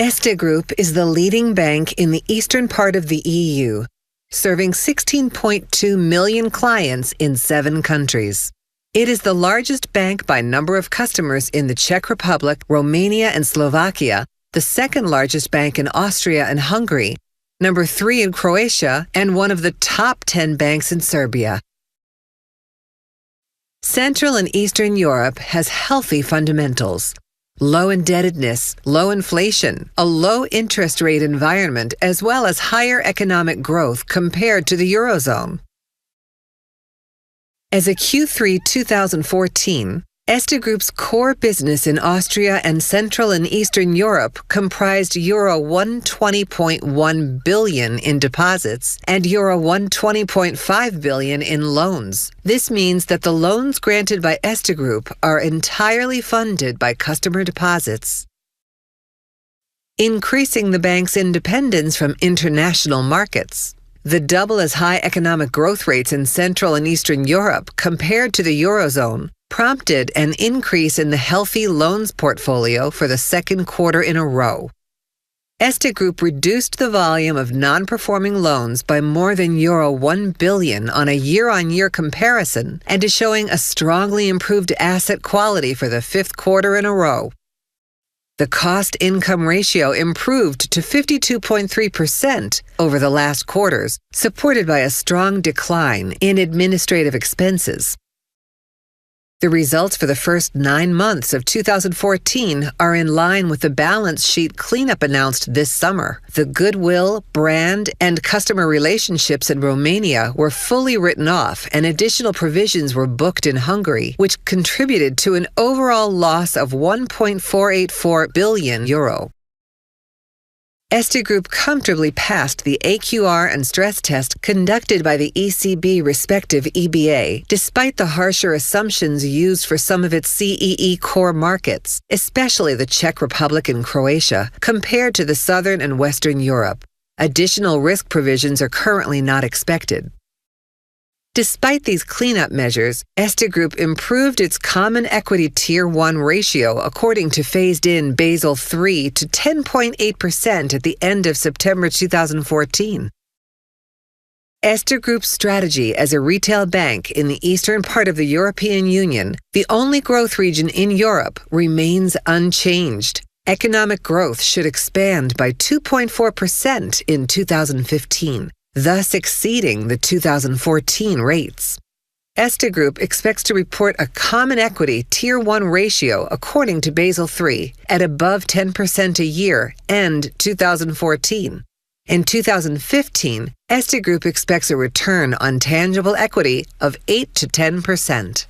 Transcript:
Erste Group is the leading bank in the eastern part of the EU, serving 16.2 million clients in 7 countries. It is the largest bank by number of customers in the Czech Republic, Romania, and Slovakia, the second largest bank in Austria and Hungary, number 3 in Croatia, and one of the top 10 banks in Serbia. Central and Eastern Europe has healthy fundamentals. Low indebtedness, low inflation, a low interest rate environment, as well as higher economic growth compared to the Eurozone. As of Q3 2014, Erste Group's core business in Austria and Central and Eastern Europe comprised euro 120.1 billion in deposits and euro 120.5 billion in loans. This means that the loans granted by Erste Group are entirely funded by customer deposits. Increasing the bank's independence from international markets. The double as high economic growth rates in Central and Eastern Europe compared to the Eurozone prompted an increase in the healthy loans portfolio for the second quarter in a row. Erste Group reduced the volume of non-performing loans by more than euro 1 billion on a year-on-year comparison and is showing a strongly improved asset quality for the 5th quarter in a row. The cost-income ratio improved to 52.3% over the last quarters, supported by a strong decline in administrative expenses. The results for the first 9 months of 2014 are in line with the balance sheet cleanup announced this summer. The goodwill, brand, and customer relationships in Romania were fully written off, and additional provisions were booked in Hungary, which contributed to an overall loss of 1.484 billion euro. Erste Group comfortably passed the AQR and stress test conducted by the ECB respective EBA, despite the harsher assumptions used for some of its CEE core markets, especially the Czech Republic and Croatia, compared to the Southern and Western Europe. Additional risk provisions are currently not expected. Despite these cleanup measures, Erste Group improved its Common Equity Tier 1 ratio according to phased-in Basel III to 10.8% at the end of September 2014. Erste Group's strategy as a retail bank in the eastern part of the European Union, the only growth region in Europe, remains unchanged. Economic growth should expand by 2.4% in 2015. Thus exceeding the 2014 rates. Erste Group expects to report a Common Equity Tier 1 ratio according to Basel III at above 10% a year end 2014. In 2015, Erste Group expects a return on tangible equity of 8 to 10%.